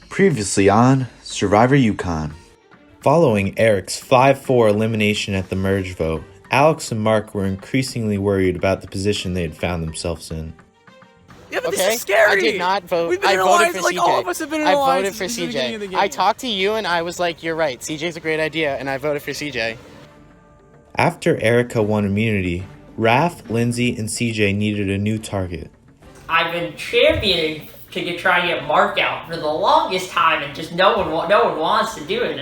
Previously on Survivor UConn. Following Eric's 5-4 elimination at the merge vote, Alex and Mark were increasingly worried about the position they had found themselves in. Yeah, but this is scary. I did not vote. We've been I in voted alliance, for like CJ. all of us have been in I alliance voted for since the beginning of the CJ. game. I talked to you and I was like, you're right. CJ's a great idea, and I voted for CJ. After Erica won immunity, Raph, Lindsay, and CJ needed a new target. I've been championing to try and get Mark out for the longest time, and just no one wants to do it.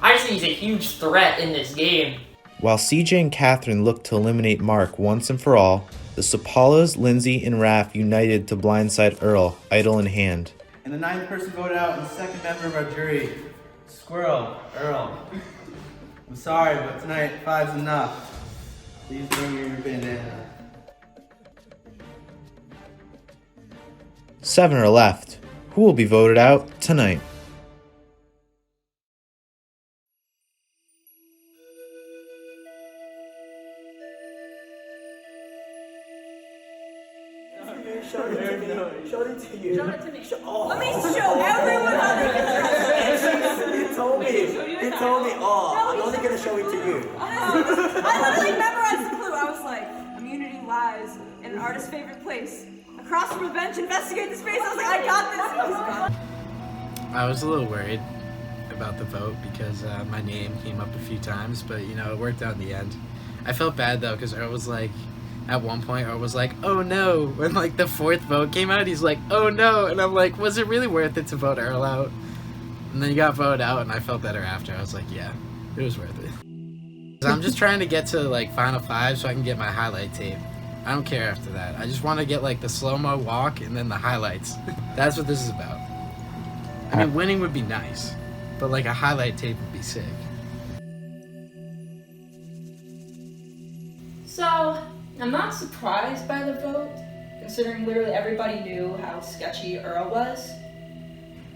I just think he's a huge threat in this game. While CJ and Catherine looked to eliminate Mark once and for all, the Sapalas, Lindsay, and Raph united to blindside Earl, idol in hand. And the ninth person voted out, and the second member of our jury, Squirrel, Earl. I'm sorry, but tonight 5's enough. Please bring your bandana. 7 are left. Who will be voted out tonight? Show it to me. Let me show everyone how to get it. He told me, I'm only going to show it to you. I literally memorized the clue. I was like, immunity lies in an artist's favorite place. Across from a bench, investigate the space. I was like, I got this. I was a little worried about the vote because my name came up a few times, but it worked out in the end. I felt bad though because Earl was like, at one point Earl was like, oh no, when like the fourth vote came out, he's like, oh no, and I'm like, was it really worth it to vote Earl out? And then he got voted out, and I felt better after. I was like, yeah, it was worth it. I'm just trying to get to like Final 5 so I can get my highlight tape. I don't care after that. I just want to get like the slow-mo walk and then the highlights. That's what this is about. I mean, winning would be nice, but like a highlight tape would be sick. So, I'm not surprised by the vote, considering literally everybody knew how sketchy Earl was.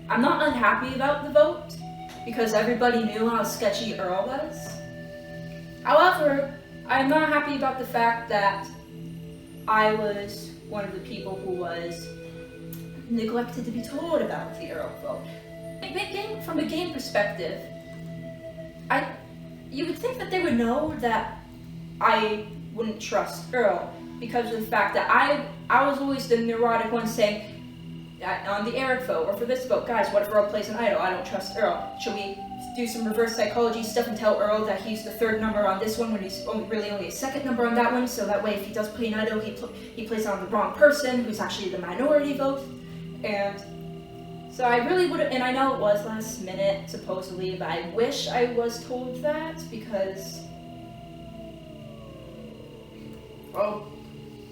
I'm not unhappy about the vote, because everybody knew how sketchy Earl was. However, I'm not happy about the fact that I was one of the people who was neglected to be told about the Earl vote. From a game perspective, you would think that they would know that I wouldn't trust Earl because of the fact that I was always the neurotic one saying on the Eric vote or for this vote, guys, what if Earl plays an idol? I don't trust Earl. Should we do some reverse psychology stuff and tell Earl that he's the third number on this one when he's really only a second number on that one, so that way if he does play an idol, he plays on the wrong person who's actually the minority vote. And so I really would have, and I know it was last minute supposedly, but I wish I was told that because, well,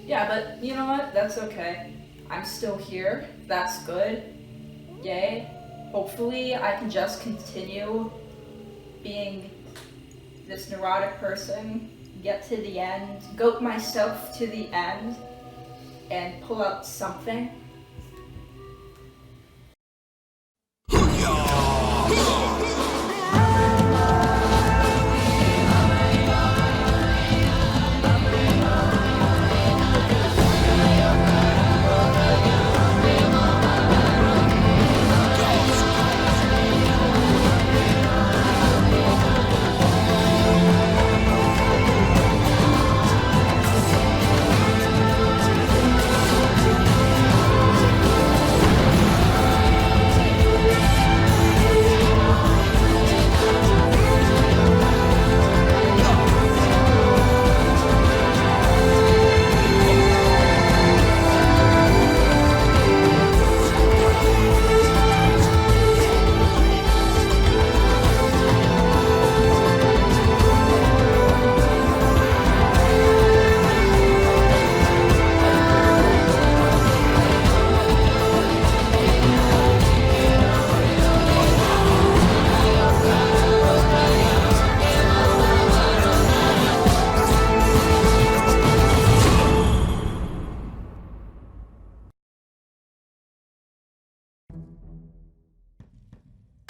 yeah, but you know what, that's okay. I'm still here, that's good, yay. Hopefully I can just continue being this neurotic person, get to the end, goat myself to the end, and pull out something.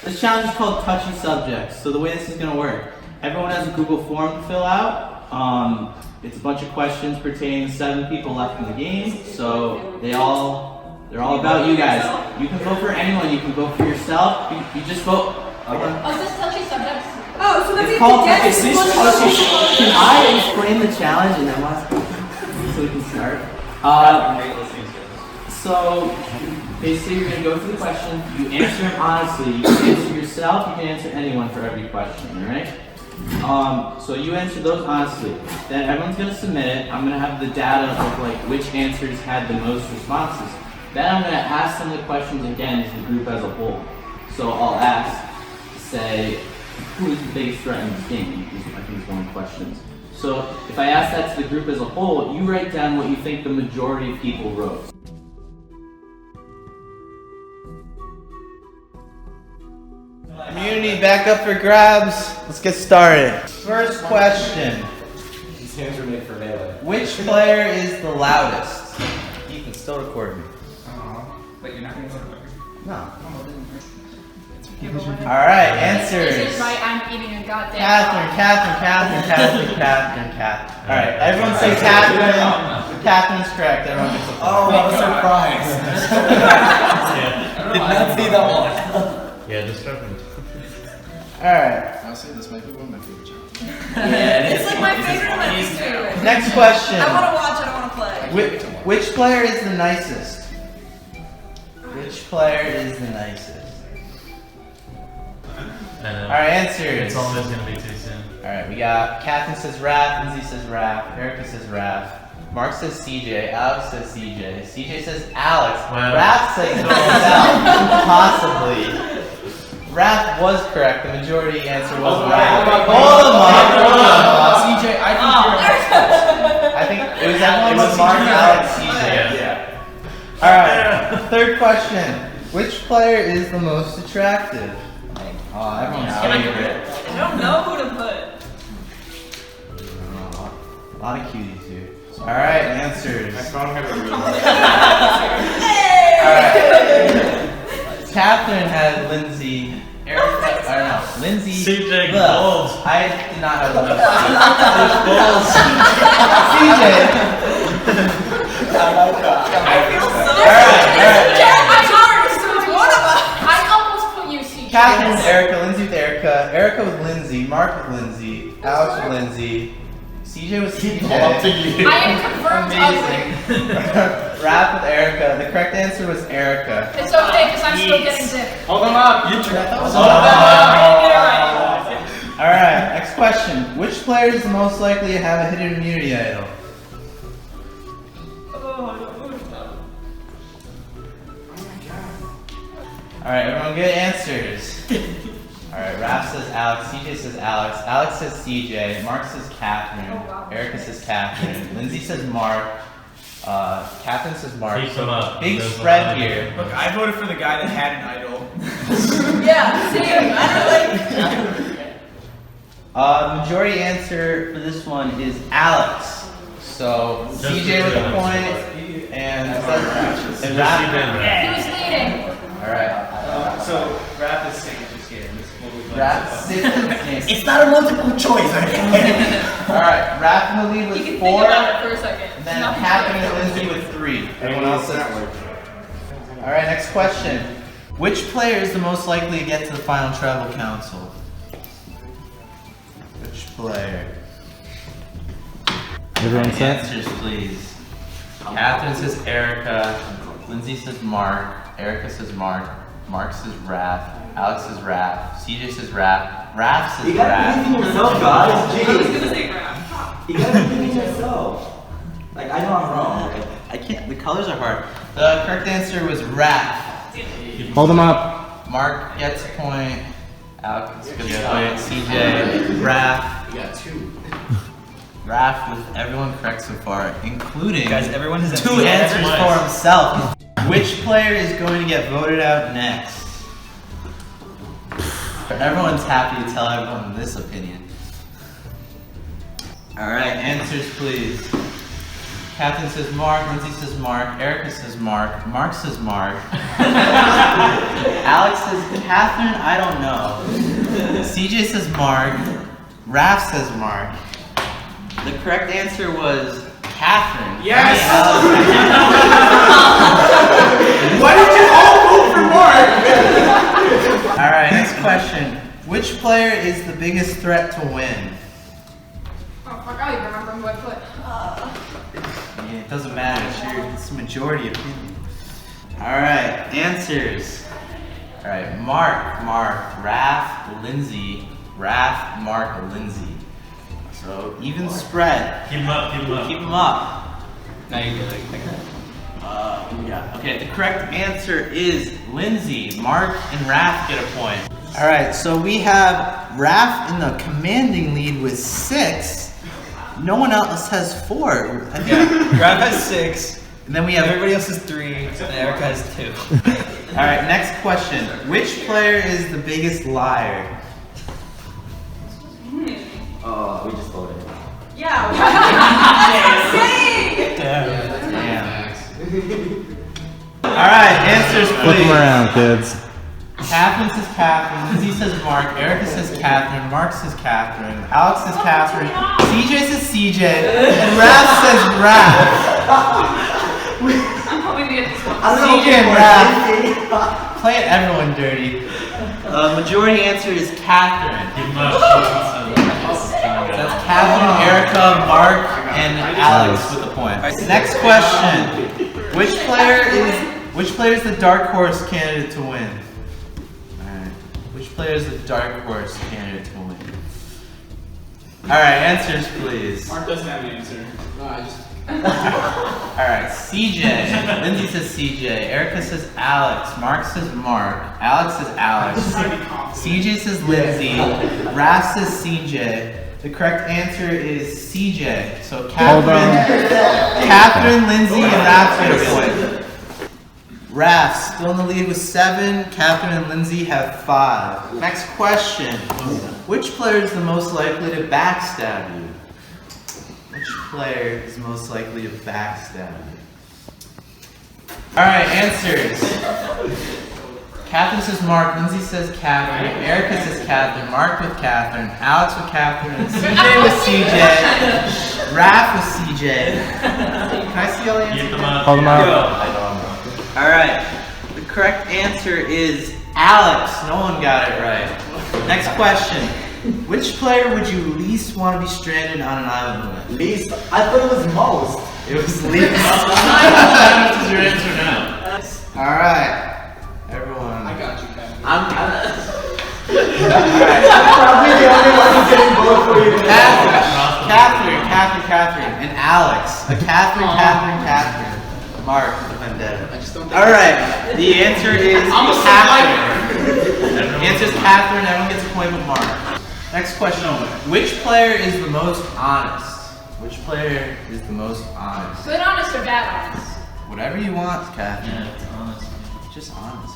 This challenge is called Touchy Subjects. So the way this is going to work, everyone has a Google form to fill out. It's a bunch of questions pertaining to 7 people left in the game. So they're They're all about you guys. You can vote for anyone. You can vote for yourself. You just vote. Oh, is this touchy subjects? Oh, so that It's means called again, Is this touchy? Can I explain the challenge and then so we can start? So basically, you're gonna go through the question. You answer them honestly. You can answer yourself. You can answer anyone for every question. All right? So you answer those honestly. Then everyone's gonna submit it. I'm gonna have the data of like which answers had the most responses. Then I'm gonna ask some of the questions again to the group as a whole. So I'll ask, say, who is the biggest threat in this game? I think is one of the questions. So if I ask that to the group as a whole, you write down what you think the majority of people wrote. Community, back up for grabs. Let's get started. First question. These hands were made for melee. Which player is the loudest? Ethan, still recording. But you're not going to vote. No. Alright, answers. This is right, I'm eating a goddamn Catherine. Alright, everyone say Catherine. Catherine's correct. Everyone gets a point. Oh, what a surprise. Did not see that one. Yeah, discovered. Alright, Honestly, this might be one of my favorite challenges. It's like my favorite and my least favorite. next question. I want to watch, I don't want to play. Which player is the nicest? Which player is the nicest? Alright, answers. It's always gonna be too soon. Alright, we got Catherine says Raph, Lindsay says Raph, Erica says Raph, Mark says CJ, Alex says CJ, CJ says Alex, Wow. Raph says himself, possibly. Raph was correct, the majority answer was Raph. Hold them up. CJ, I think I think it was everyone was Mark, Alex, CJ. Yeah. Alright, third question. Which player is the most attractive? Oh, everyone's favorite. I don't know who to put. A lot of cuties here. Alright, answers. Alright. Catherine had Lindsay. Erica, or no, Lindsay. CJ Ugh, Gold. I did not have Lindsay. CJ. I feel so Alright. It's hard, so it's one of us. I almost put you, CJ. Catherine with Erica, Lindsay with Erica, Erica with Lindsay, Mark with Lindsay, Alex with Lindsay, CJ with CJ. I am confirmed ugly. Raph with Erica. The correct answer was Erica. It's okay, because I'm still getting dick. Hold them up. You tried that. Alright, next question. Which player is the most likely to have a hidden immunity idol? Alright, everyone get answers. Alright, Raph says Alex, CJ says Alex, Alex says CJ, Mark says Catherine, Erica says Catherine, Lindsay says Mark, Catherine says Mark. Keep them up. Big Those spread are- here. Look, I voted for the guy that had an idol. Yeah, same. I Majority answer for this one is Alex. So Just CJ with a the point and Just you Raph. did that. Who's leading? Alright. So, rap is signature skating. This is what we voted Raph for. It's not a multiple choice. Alright, Raph in the lead You with can 4. think about it for a second. And then Catherine and Lindsay with 3. Everyone else says. Alright, next question. Which player is the most likely to get to the final tribal council? Which player? Everyone answers, please. Catherine says Erica. Lindsay says Mark. Erica says Mark. Mark says Raph. Alex says Raph. CJ says Raph. Raph says You gotta believe in Raph. yourself, guys. I was Jeez. gonna say rap. You gotta believe in yourself. Like, I know I'm wrong. I can't. The colors are hard. The correct answer was Raph. Hold them up. Mark gets a point. Alex gets a point. CJ, Raph. We got 2. Raph with everyone correct so far, including Guys, everyone has 2 answers for himself. Which player is going to get voted out next? Everyone's happy to tell everyone this opinion. Alright, answers please. Catherine says Mark, Lindsay says Mark, Erica says Mark, Mark says Mark. Alex says Catherine, I don't know. CJ says Mark, Raph says Mark. The correct answer was Catherine. Yes! This Why did you all vote for Mark? All right, next question. Which player is the biggest threat to win? Oh fuck, I don't even remember who I put. Yeah, it doesn't matter. It's the majority of people. All right, answers. All right, Mark, Raph, Lindsay, Raph, Mark, Lindsay. So even spread. Keep him up, keep him up. Keep them up. Now you get it. Yeah. Okay, the correct answer is Lindsay. Mark and Raph get a point. All right, so we have Raph in the commanding lead with 6. No one else has 4. Yeah. Raph has 6. And then we have Everybody else has 3. And Erica has 2. All right, next question. Which player is the biggest liar? Oh, we just voted. Yeah. That's insane. Damn. All right, answers please. Flip them around, kids. Catherine says Catherine, Lindsay says Mark, Erica says Catherine, Mark says Catherine, Alex says Catherine, CJ says CJ, and Raph says Raph. I'm hoping to get this one. CJ and Raph playing everyone dirty. Majority answer is Catherine. Keep him up. That's Catherine, Erica, Mark, and Alex with a point. Next question. Which player is the dark horse candidate to win? Alright. Which player is the dark horse candidate to win? Alright, answers please. Mark doesn't have an answer. No, I just. Alright, CJ. Lindsay says CJ. Erica says Alex. Mark says Mark. Alex says Alex. CJ says Lindsay. Raph says CJ. The correct answer is CJ. So Catherine, Lindsay, and Raph get a point. Raph still in the lead with 7. Catherine and Lindsay have 5. Next question. Which player is the most likely to backstab you? Which player is most likely to backstab you? Alright, answers. Catherine says Mark, Lindsay says Catherine, Erica says Catherine, Mark with Catherine, Alex with Catherine, CJ with CJ, Raph with CJ. Can I see all the answers? Keep them up. Hold them up. Alright, the correct answer is Alex. No one got it right. Next question. Which player would you least want to be stranded on an island with? Least? I thought it was most. It was least. What is your answer now? Alright. Everyone. I got you, Kevin. I'm probably the only one who's getting voted for you. Catherine, and Alex. Catherine. Mark, the vendetta. I just don't think. Alright, the answer is Catherine. The answer is Catherine, everyone gets a point with Mark. Next question. Which player is the most honest? Which player is the most honest? Good honest or bad honest? Whatever you want, Catherine. Yeah, it's honest. Just honest.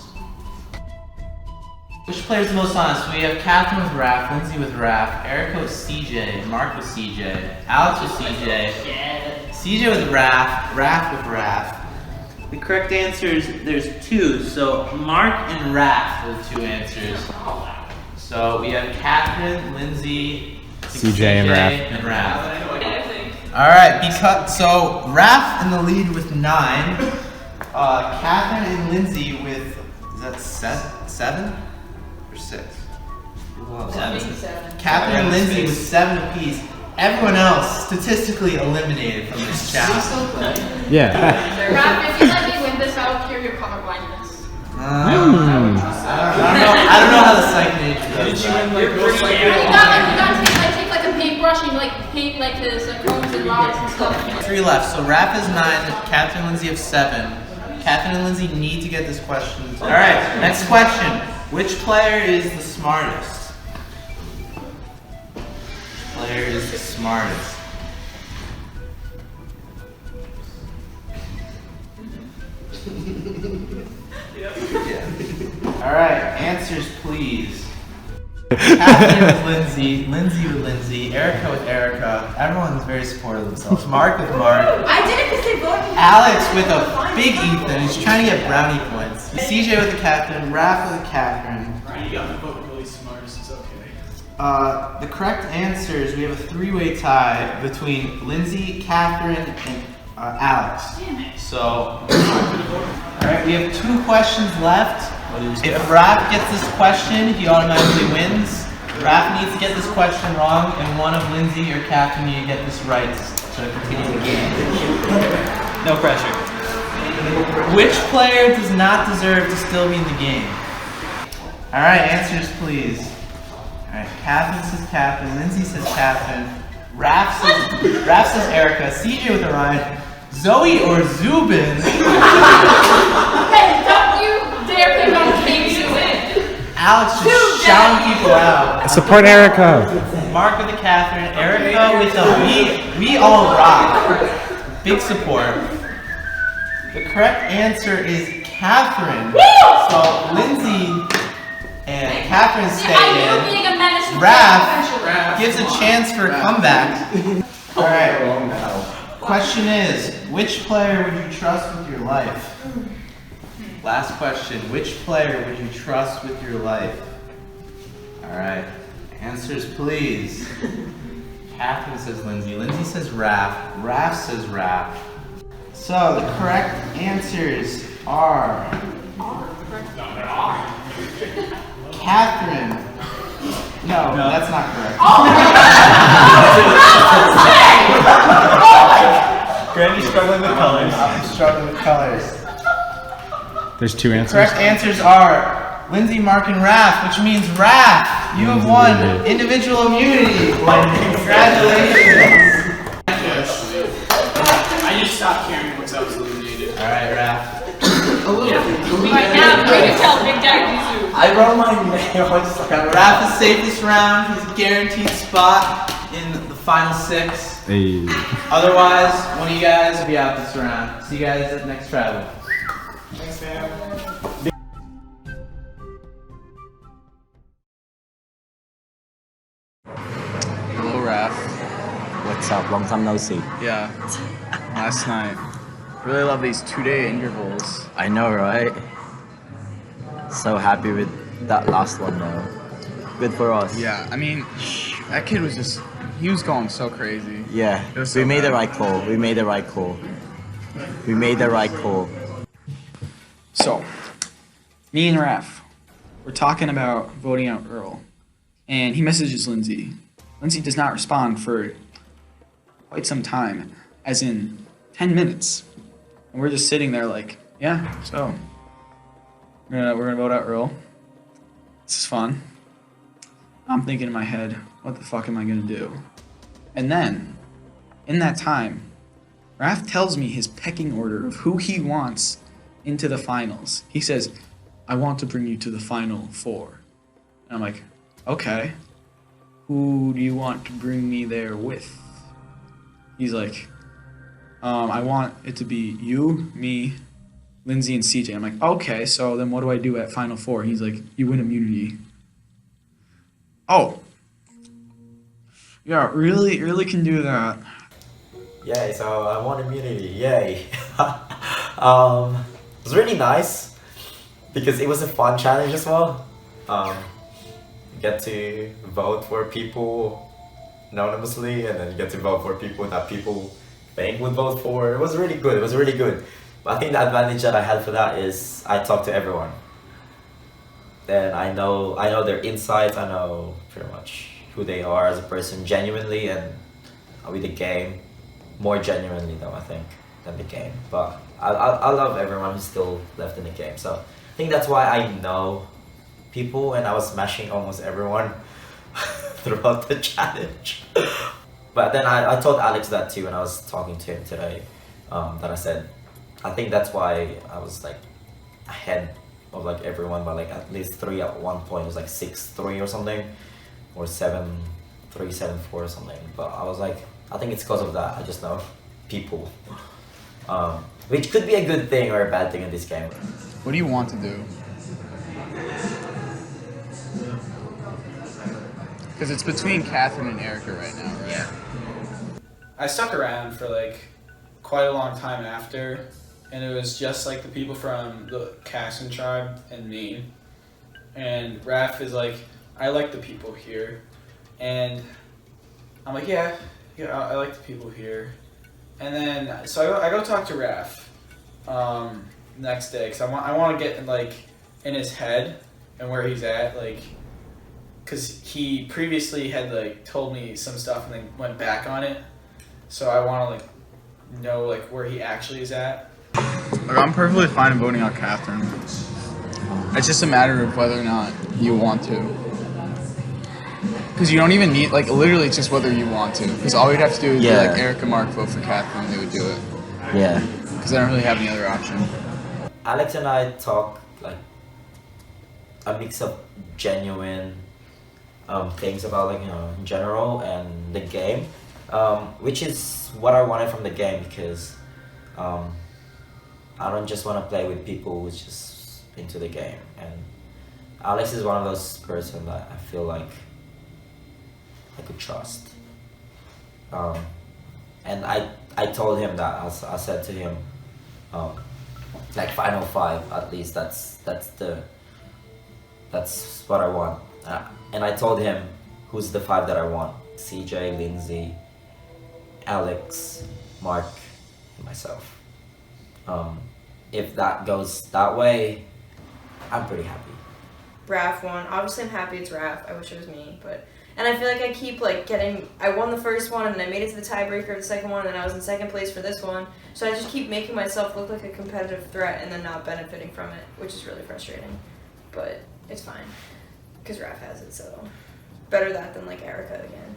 Which player is the most honest? We have Catherine with Raph, Lindsay with Raph, Erica with CJ, Mark with CJ, Alex with CJ, CJ with Raph, Raph with Raph. The correct answers, there's 2, so Mark and Raph are the 2 answers. So we have Catherine, Lindsay, CJ and Raph. Alright, so Raph in the lead with 9. Catherine and Lindsay with, is that 7 or 6? Catherine and Lindsay with 7 apiece. Everyone else statistically eliminated from this challenge. Yeah. Raph, if you let me win this, I'll cure your colorblindness. I don't know how the psych nature does that. You take like a paintbrush and you paint this cones and rods and stuff. 3 left. So Raph has 9. Catherine and Lindsay have 7. Catherine and Lindsay need to get this question. All right. Next question. Which player is the smartest? Which player is the smartest? Yeah. All right. Answers, please. Catherine with Lindsay, Lindsay with Lindsay, Erica with Erica. Everyone's very supportive of themselves. Mark with Mark. I did it because they voted me. Alex with a big Ethan. He's trying to get brownie points. CJ with a Catherine. Raph with a Catherine. Ryan, you got the vote really smart, so it's okay. The correct answers, we have a 3-way tie between Lindsay, Catherine, and Alex. So, alright, we have 2 questions left. If Raph gets this question, he automatically wins. Raph needs to get this question wrong, and one of Lindsay or Catherine need to get this right to continue the game. No pressure. Which player does not deserve to still be in the game? Alright, answers please. Alright, Catherine says Catherine, Lindsay says Catherine, Raph says Erica, CJ with Orion, Zoe or Zubin. Hey, don't you dare pick on Katie to win. Alex just shouting people out. Support Erica. Mark with the Catherine, Erica with the we all rock. Big support. The correct answer is Catherine. So Lindsay and Catherine stay in. Raph gives a chance for a comeback. Alright. Question is, which player would you trust with your life? Last question. Which player would you trust with your life? Alright. Answers please. Catherine says Lindsay. Lindsay says Raph. Raph says Raph. So the correct answers are Catherine. No, that's not correct. Granny's struggling with colors. I'm struggling with colors. There's 2 answers. Correct answers are Lindsay, Mark, and Raph, which means Raph, you have won individual immunity. Congratulations. I just stopped caring what's absolutely needed. Alright, Raph. Right now, you can tell Big Daddy Zoo. I wrote my name. Raph is safe this round. He's a guaranteed spot in the final 6. Hey. Otherwise, one of you guys will be out this round. See you guys at the next travel. Thanks, man. Hello, Raph. What's up? Long time no see. Yeah. Last night. Really love these 2-day intervals. I know, right? So happy with that last one, though. Good for us. Yeah, I mean, that kid was just, he was going so crazy. Yeah, It was we so made the bad. right call. We made the right call. We made the right call. So, me and Raph, we're talking about voting out Earl, and he messages Lindsay. Lindsay does not respond for quite some time, as in 10 minutes. And we're just sitting there like, yeah, so we're gonna vote out Earl. This is fun. I'm thinking in my head, what the fuck am I gonna do? And then, in that time, Raph tells me his pecking order of who he wants into the finals. He says, I want to bring you to the final 4. And I'm like, okay. Who do you want to bring me there with? He's like, I want it to be you, me, Lindsay, and CJ. I'm like, okay, so then what do I do at final 4? He's like, you win immunity. Oh. Yeah, really can do that. Yay, so I won immunity. Yay. It was really nice because it was a fun challenge as well. You get to vote for people anonymously, and then you get to vote for people that people think would vote for. It was really good. It was really good. But I think the advantage that I had for that is I talked to everyone. Then I know their insights. I know pretty much who they are as a person genuinely, and with the game more genuinely though, I think, than the game. But I love everyone who's still left in the game. So I think that's why I know people, and I was smashing almost everyone throughout the challenge. But then I told Alex that too when I was talking to him today, that I said, I think that's why I was like ahead of like everyone by like at least 3 at one point. It was like 6-3 or something, or 7-3, 7-4 or something. But I was like, I think it's because of that. I just know people, which could be a good thing or a bad thing in this game. What do you want to do? Because it's between Catherine and Erica right now, right? Yeah. I stuck around for like quite a long time after, and it was just like the people from the Cassin tribe and me. And Raph is like, I like the people here. And I'm like, yeah, I like the people here. And then, so I go talk to Raph next day because I want to get in his head and where he's at, because he previously had told me some stuff and then went back on it. So I want to know where he actually is at. I'm perfectly fine voting out Catherine. It's just a matter of whether or not you want to. Because you don't even need, literally it's just whether you want to. Because all we'd have to do is be Eric and Mark vote for Catherine and they would do it. Yeah. Because I don't really have any other option. Alex and I talk a mix of genuine things about in general and the game, which is what I wanted from the game because I don't just want to play with people who's just into the game, and Alex is one of those person that I feel like I could trust. And I told him that I said to him, final 5 at least. That's what I want. And I told him who's the 5 that I want: CJ, Lindsay, Alex, Mark, and myself. If that goes that way, I'm pretty happy. Raph won. Obviously, I'm happy it's Raph. I wish it was me, but. And I feel like I keep I won the first one and then I made it to the tiebreaker of the second one and then I was in second place for this one. So I just keep making myself look like a competitive threat and then not benefiting from it, which is really frustrating. But it's fine, because Raph has it, so better that than Erica again.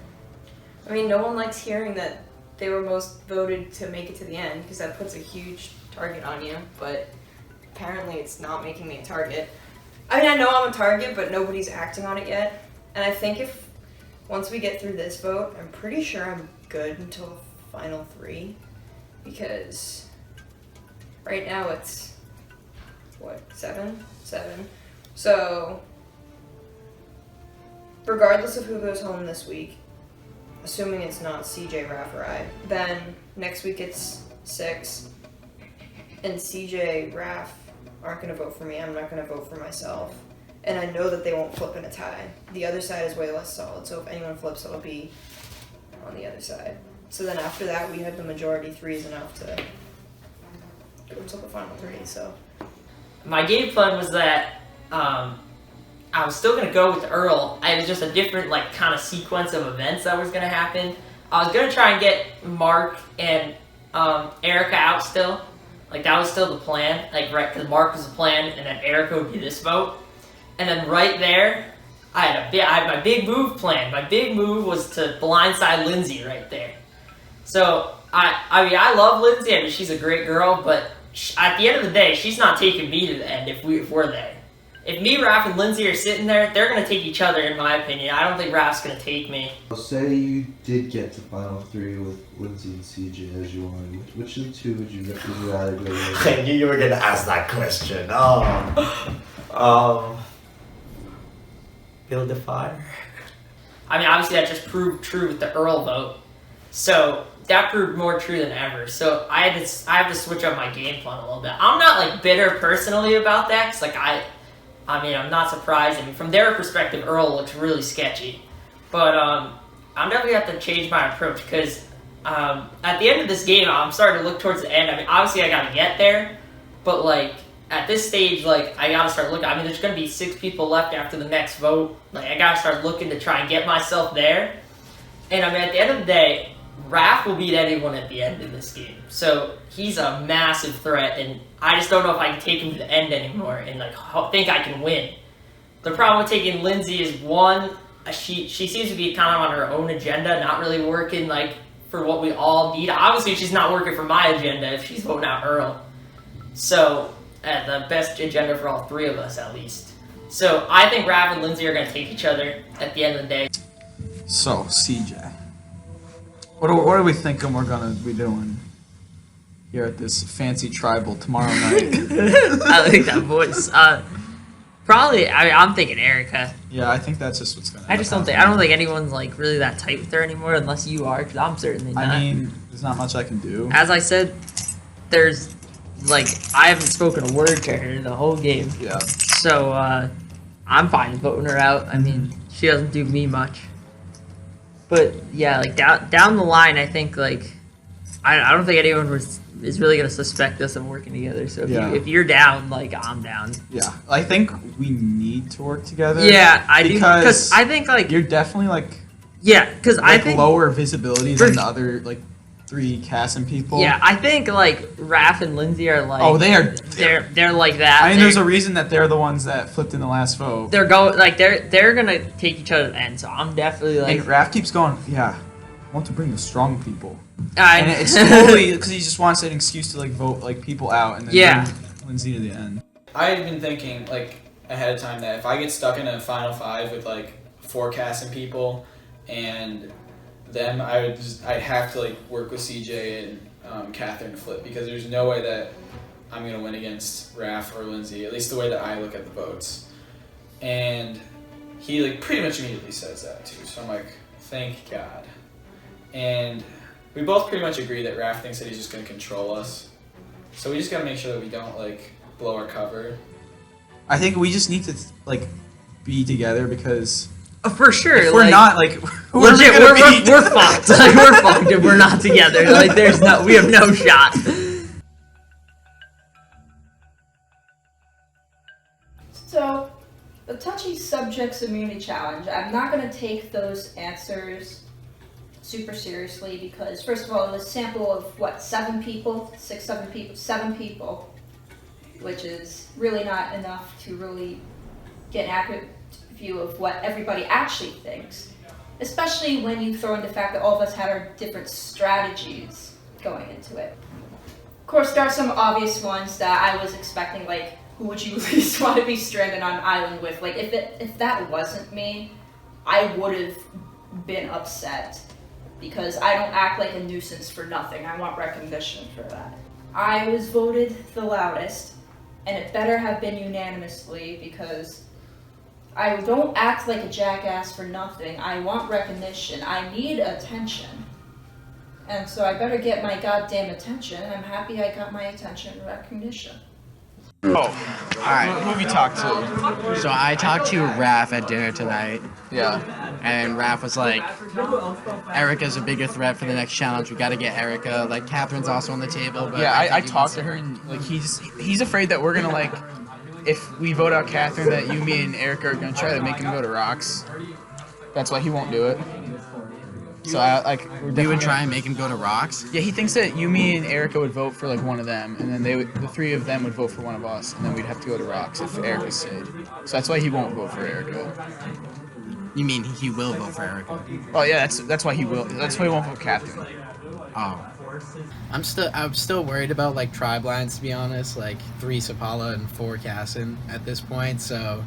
I mean, no one likes hearing that they were most voted to make it to the end, because that puts a huge target on you, but apparently it's not making me a target. I mean, I know I'm a target, but nobody's acting on it yet. And I think once we get through this vote, I'm pretty sure I'm good until the final 3, because right now it's, 7? So, regardless of who goes home this week, assuming it's not CJ, Raph, or I, then next week it's 6, and CJ, Raph aren't going to vote for me, I'm not going to vote for myself. And I know that they won't flip in a tie. The other side is way less solid, so if anyone flips, it'll be on the other side. So then after that, we had the majority 3 is enough to go until the final 3, so. My game plan was that I was still going to go with Earl. It was just a different kind of sequence of events that was going to happen. I was going to try and get Mark and Erica out still. That was still the plan. Right, because Mark was the plan, and then Erica would be this vote. And then right there, I had my big move planned. My big move was to blindside Lindsay right there. So, I love Lindsay. I mean, she's a great girl, but at the end of the day, she's not taking me to the end if we're there. If me, Raph, and Lindsay are sitting there, they're going to take each other, in my opinion. I don't think Raph's going to take me. Say you did get to final 3 with Lindsay and CJ as you wanted. Which of the 2 would you rather go with? I knew you were going to ask that question. Build a fire. I mean, obviously that just proved true with the Earl vote. So that proved more true than ever. So I have to switch up my game plan a little bit. I'm not bitter personally about that, because I mean, I'm not surprised. I mean, from their perspective, Earl looks really sketchy. But I'm definitely going to have to change my approach, because at the end of this game, I'm starting to look towards the end. I mean, obviously I got to get there, but at this stage, I got to start looking. I mean, there's going to be 6 people left after the next vote. I got to start looking to try and get myself there. And I mean, at the end of the day, Raph will beat anyone at the end in this game. So he's a massive threat, and I just don't know if I can take him to the end anymore and think I can win. The problem with taking Lindsay is, one, she seems to be kind of on her own agenda, not really working for what we all need. Obviously, she's not working for my agenda if she's voting out Earl. So the best agenda for all 3 of us, at least. So I think Raph and Lindsay are going to take each other at the end of the day. So, CJ, what are we thinking we're going to be doing here at this fancy tribal tomorrow night? I like that voice. Probably, I'm thinking Erica. Yeah, I think that's just what's going to happen. I don't think anyone's really that tight with her anymore, unless you are, because I'm certainly not. I mean, there's not much I can do. As I said, there's I haven't spoken a word to her the whole game. Yeah. So, I'm fine with voting her out. I mean, she doesn't do me much. But, yeah, down the line, I think, I don't think anyone is really gonna suspect us of working together. So if you're down, like I'm down. Yeah, I think we need to work together. Yeah, I do because I think like you're definitely like because I think lower visibility than the other like 3 Casson people. Yeah, I think like Raph and Lindsay are like they're like that. I mean, there's a reason that they're the ones that flipped in the last vote. They're gonna take each other end. So I'm definitely like. And Raph keeps going. Yeah, I want to bring the strong people. And it's totally because he just wants an excuse to like vote like people out and then bring Lindsay to the end. I've been thinking like ahead of time that if I get stuck in a final 5 with like 4 Casson people and them, I'd have to like work with CJ and Catherine to flip because there's no way that I'm gonna win against Raph or Lindsay, at least the way that I look at the votes. And he like pretty much immediately says that too, so I'm like, thank God. And we both pretty much agree that Raph thinks that he's just gonna control us, so we just gotta make sure that we don't like blow our cover. I think we just need to like be together because. For sure. If we're not like we're fucked. Like we're fucked if we're not together. Like we have no shot. So, the touchy subjects immunity challenge. I'm not gonna take those answers super seriously because first of all, it was a sample of what 7 people, 7 people, which is really not enough to really get an accurate view of what everybody actually thinks, especially when you throw in the fact that all of us had our different strategies going into it. Of course, there are some obvious ones that I was expecting, like who would you least want to be stranded on an island with? Like if that wasn't me, I would have been upset because I don't act like a nuisance for nothing. I want recognition for that. I was voted the loudest, and it better have been unanimously because I don't act like a jackass for nothing. I want recognition. I need attention. And so I better get my goddamn attention. I'm happy I got my attention and recognition. Oh, alright. Who have you talked to? So I talked to Raph at dinner tonight. Yeah. And Raph was like, Erica's a bigger threat for the next challenge. We gotta get Erica. Like, Catherine's also on the table. But yeah, I talked to her and like he's afraid that we're gonna like, if we vote out Catherine, that you, me, and Erica are gonna try to make him go to Rocks. That's why he won't do it. So we would try and make him go to Rocks. Yeah, he thinks that you, me, and Erica would vote for like one of them, and then the 3 of them would vote for one of us, and then we'd have to go to Rocks if Erica stayed. So that's why he won't vote for Erica. You mean he will vote for Erica? Oh yeah, that's why he will. That's why he won't vote Catherine. Oh. I'm still worried about like tribe lines, to be honest. Like 3 Sapala and 4 Casson at this point. So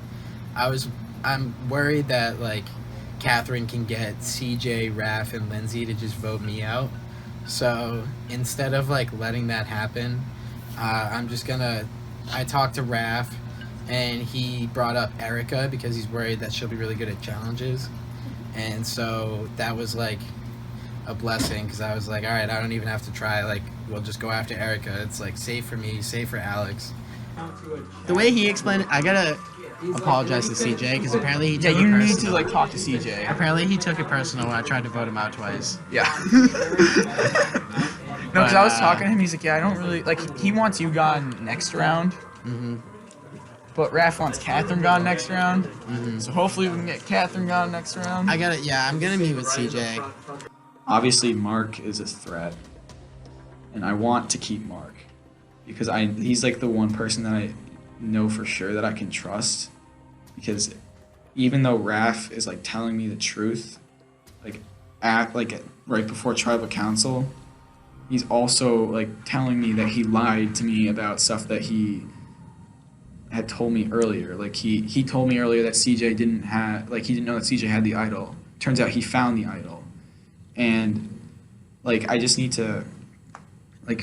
I'm worried that like Catherine can get CJ, Raph, and Lindsay to just vote me out. So instead of like letting that happen, I talked to Raph, and he brought up Erica because he's worried that she'll be really good at challenges. And so that was like a blessing because I was like, all right, I don't even have to try. Like, we'll just go after Erica. It's like safe for me, safe for Alex. The way he explained it, I gotta apologize to CJ because apparently he took it personal. Need to like talk to CJ. Apparently he took it personal when I tried to vote him out twice. Yeah. No, because I was talking to him. He's like, yeah, I don't really like. He wants you gone next round. Mm-hmm. But Raph wants Catherine gone next round. Mm-hmm. So hopefully we can get Catherine gone next round. I'm gonna meet with CJ. Obviously, Mark is a threat, and I want to keep Mark because he's like the one person that I know for sure that I can trust. Because even though Raph is like telling me the truth, like right before tribal council, he's also like telling me that he lied to me about stuff that he had told me earlier. Like he told me earlier that CJ didn't have, like he didn't know that CJ had the idol. Turns out he found the idol. And like I just need to like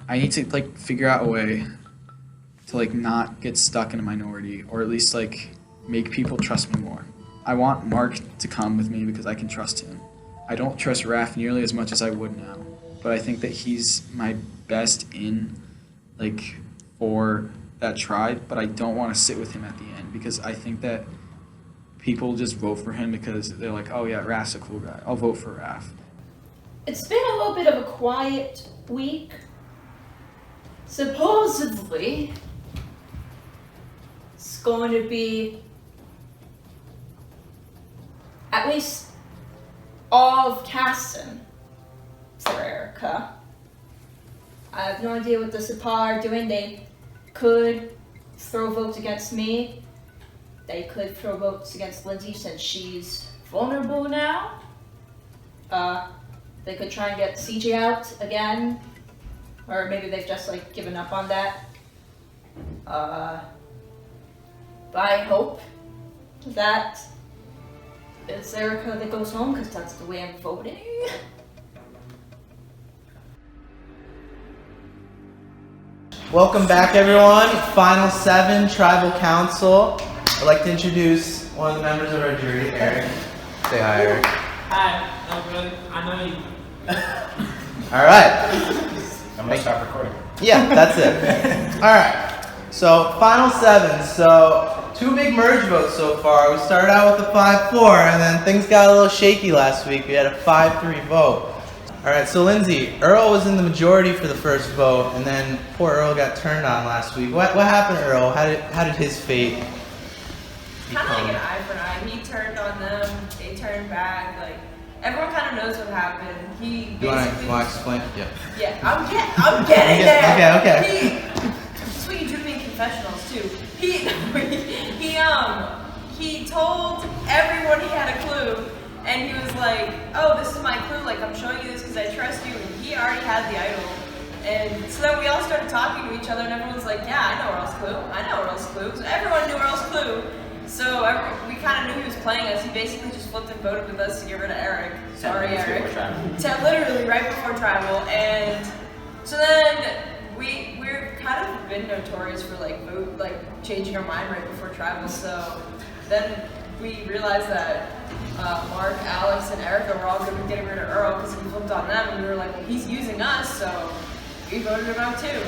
I need to like figure out a way to like not get stuck in a minority, or at least like make people trust me more. I want Mark to come with me because I can trust him. I don't trust Raph nearly as much as I would now, but I think that he's my best in like for that tribe, but I don't want to sit with him at the end because I think that people just vote for him because they're like, oh yeah, Raph's a cool guy. I'll vote for Raph. It's been a little bit of a quiet week. Supposedly, it's going to be at least all of Caston for Erica. I have no idea what the Sapa are doing. They could throw votes against me. They could throw votes against Lindsay since she's vulnerable now. They could try and get CJ out again. Or maybe they've just like given up on that. But I hope that it's Erica that goes home because that's the way I'm voting. Welcome back, everyone. Final 7 Tribal Council. I'd like to introduce one of the members of our jury, Eric. Say hi, Eric. Hi, I'm good. I know you. All right. I'm gonna stop recording. Yeah, that's it. All right. So final 7. So 2 big merge votes so far. We started out with a 5-4, and then things got a little shaky last week. We had a 5-3 vote. All right. So Lindsay, Earl was in the majority for the first vote, and then poor Earl got turned on last week. What happened, Earl? How did his fate? Kind of like an eye for an eye. He turned on them. They turned back. Like everyone kind of knows what happened. He You want basically. to explain? Yeah. Yeah, I'm getting there. Okay. That's what you do to me in confessionals too. He told everyone he had a clue, and he was like, "Oh, this is my clue. Like I'm showing you this because I trust you." And he already had the idol, and so then we all started talking to each other, and everyone's like, "Yeah, I know Earl's clue. I know Earl's clue." So everyone knew Earl's clue. So we kind of knew he was playing us. He basically just flipped and voted with us to get rid of Eric. Sorry, Eric. Literally right before tribal, and so then we're kind of been notorious for like changing our mind right before tribal. So then we realized that Mark, Alex, and Erica were all good with getting rid of Earl because he flipped on them, and we were like, well, he's using us, so we voted him out too.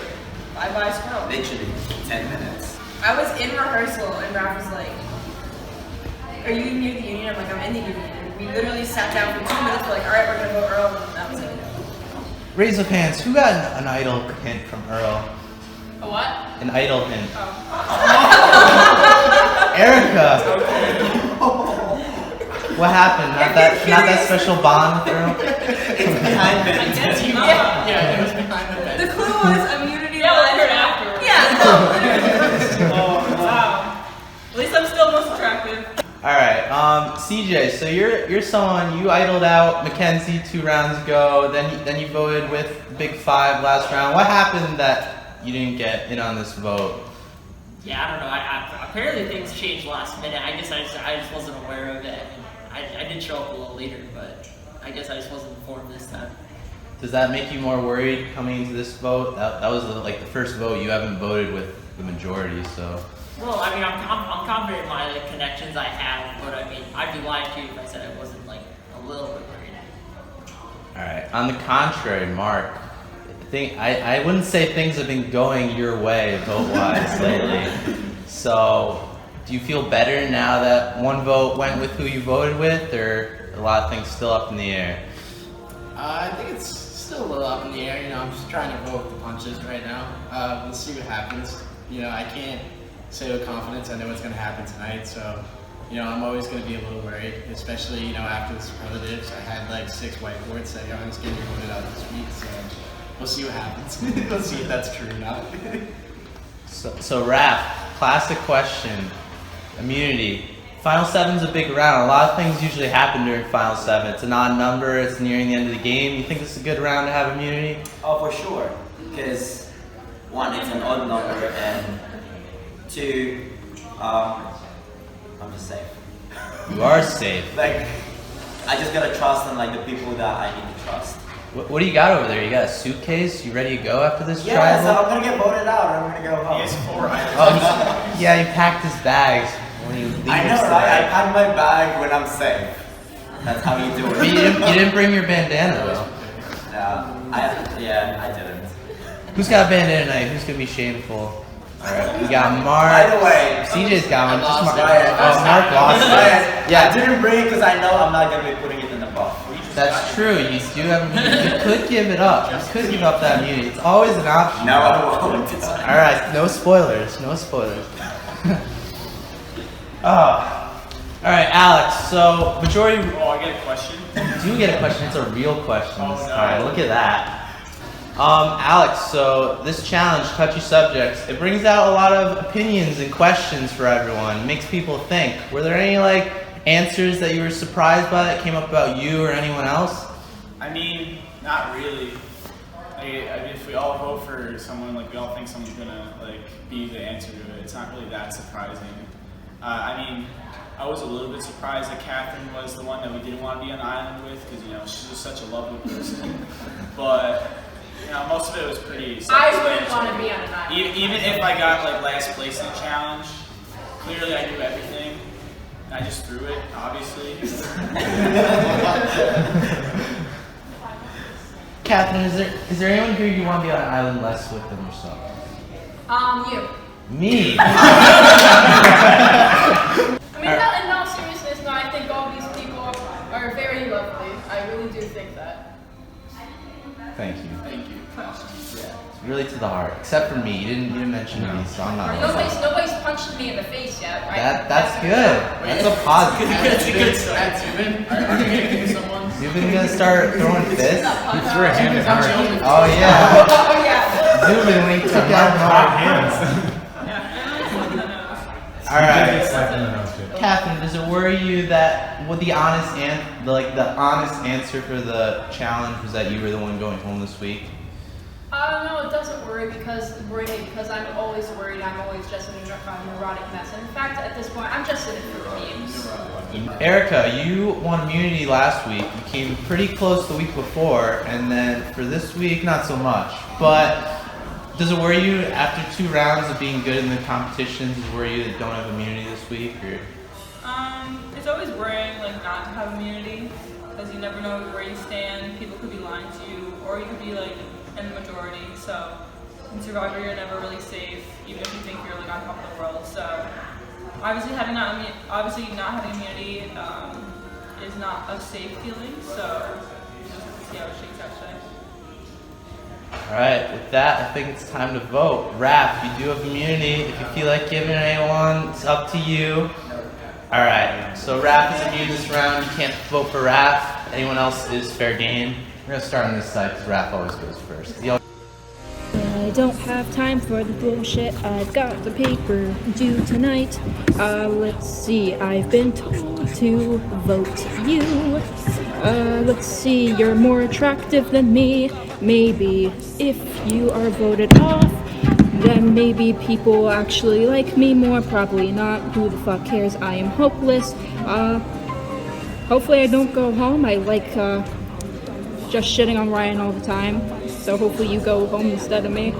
Bye squirrel. Literally 10 minutes. I was in rehearsal, and Raph was like, "Are you near the union?" I'm like, "I'm in the union." And we literally sat down for 2 minutes. We're like, "All right, we're gonna vote Earl," and that was it. Raise of hands. Who got an idol hint from Earl? A what? An idol hint. Oh. Erica. What happened? Not that special bond with Earl? It's behind the Yeah, it was behind the bed. The clue was immunity. Yeah, we heard afterwards. Yeah, no. Wow. At least I'm still most attractive. All right, CJ. So you're someone you idled out Mackenzie 2 rounds ago. Then you voted with Big 5 last round. What happened that you didn't get in on this vote? Yeah, I don't know. Apparently things changed last minute. I guess I just wasn't aware of it. I did show up a little later, but I guess I just wasn't informed this time. Does that make you more worried coming into this vote? That was the first vote you haven't voted with the majority, so. Well, I mean, I'm confident in my connections I have, but I mean, I'd be lying to you if I said I wasn't a little bit worried. All right. On the contrary, Mark, I wouldn't say things have been going your way vote-wise lately. So, do you feel better now that one vote went with who you voted with, or a lot of things still up in the air? I think it's still a little up in the air. I'm just trying to roll with the punches right now. We'll see what happens. I can't say with confidence I know what's going to happen tonight, so I'm always going to be a little worried, especially after the superlatives. I had 6 whiteboards saying I was getting voted out this week, so we'll see what happens. We'll see if that's true or not. So Raph, classic question, immunity. Final 7's a big round. A lot of things usually happen during Final 7. It's an odd number. It's nearing the end of the game. You think this is a good round to have immunity? Oh, for sure. Because 1, it's an odd number, and 2, I'm just safe. You are safe. I just gotta trust in the people that I need to trust. What do you got over there? You got a suitcase? You ready to go after this Yeah, tribal? so I'm gonna get voted out. I'm gonna go home. He has 4 items. Oh, yeah, you packed his bags when you leave. I know, right? I pack my bag when I'm safe. That's how you do it. But you didn't bring your bandana though. I didn't. Who's got a bandana tonight? Who's gonna be shameful? Alright, we got Mark. By the way, CJ's got one. Just Mark. Mark lost it. I didn't bring it because I know I'm not gonna be putting it in the box. That's true. You do have immunity. You could give it up. You could give up that immunity. It's always an option. No, I won't. All right. No spoilers. No spoilers. Oh. All right, Alex. So majority. Oh, I get a question. You do get a question. It's a real question. Oh, this no. time. Look at that. Alex, so this challenge, touchy subjects, it brings out a lot of opinions and questions for everyone. It makes people think. Were there any answers that you were surprised by that came up about you or anyone else? I mean, not really. I mean, if we all vote for someone, we all think someone's gonna be the answer to it. It's not really that surprising. I mean, I was a little bit surprised that Catherine was the one that we didn't want to be on the island with because she's just such a lovely person. But most of it was pretty. I wouldn't want to be on an island. Even if I got last place in the challenge, clearly I knew everything. I just threw it, obviously. Catherine, is there anyone here you want to be on an island less with than yourself? You. Me? I mean, in all seriousness, no, I think all these people are very lovely. I really do think that. Thank you. Thank you. It's really to the heart. Except for me. You didn't mention me, so I'm not. Nobody's punched me in the face yet, right? That's good. That's a positive. That's a good start. Are you gonna do someone? Zubin gonna start throwing fists? You threw a hand in hard. Oh yeah. Oh yeah. Zubin, when you took out Hot hands. Alright. Catherine, does it worry you that the honest answer for the challenge was that you were the one going home this week? No, it doesn't worry because I'm always worried. I'm always just a neurotic mess. And in fact, at this point, I'm just in it for memes. Erica, you won immunity last week. You came pretty close the week before, and then for this week, not so much. But does it worry you after 2 rounds of being good in the competitions? Does it worry you that you don't have immunity this week? Or? It's always worrying not to have immunity because you never know where you stand. People could be lying to you, or you could be in the majority. So in Survivor, you're never really safe, even if you think you're on top of the world. So obviously not having immunity is not a safe feeling. So we'll just have to see how it shakes out today. Alright, with that, I think it's time to vote. Raph, you do have immunity. If you feel like giving it anyone, it's up to you. Alright, so Raph is immune this round. You can't vote for Raph. Anyone else is fair game. We're gonna start on this side because Raph always goes first. I don't have time for the bullshit. I've got the paper due tonight. Let's see. I've been told to vote you. Let's see. You're more attractive than me. Maybe if you are voted off, then maybe people actually like me more. Probably not. Who the fuck cares? I am hopeless. Hopefully I don't go home. I like just shitting on Ryan all the time. So hopefully you go home instead of me.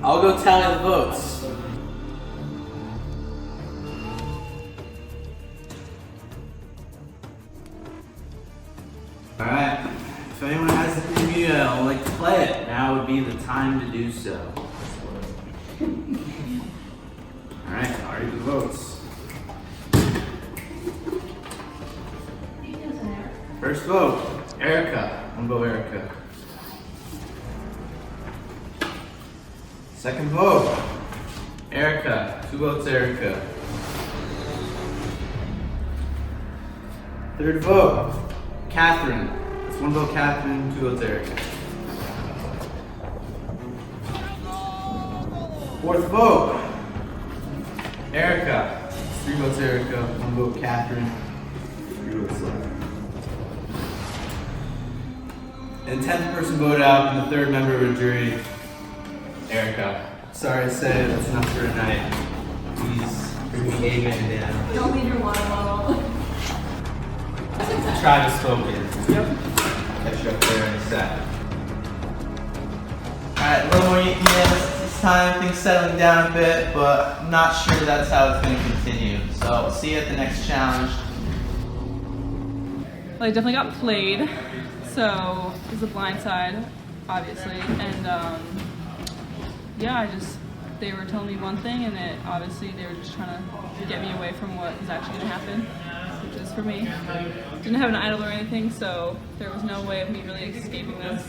I'll go tally the votes. Alright, if anyone has the computer and would like to play it, now would be the time to do so. Alright, already the votes. First vote, Erica. One vote, Erica. Second vote, Erica. 2 votes, Erica. Third vote, Catherine. That's 1 vote, Catherine. 2 votes, Erica. Fourth vote, Erica. 3 votes, Erica. 1 vote, Catherine. 3 votes left. And 10th person voted out, and the 3rd member of the jury, Erica. Sorry to say, that's enough for tonight. Please bring the A man down. Don't leave your water bottle. Travis spoken. Yep. Catch you up there in a sec. Alright, a little more this time. Things settling down a bit, but I'm not sure that's how it's going to continue. So, see you at the next challenge. Well, I definitely got played, so it was a blind side. obviously, and they were telling me one thing, and obviously they were just trying to get me away from what was actually going to happen, which is for me. Didn't have an idol or anything, so there was no way of me really escaping this.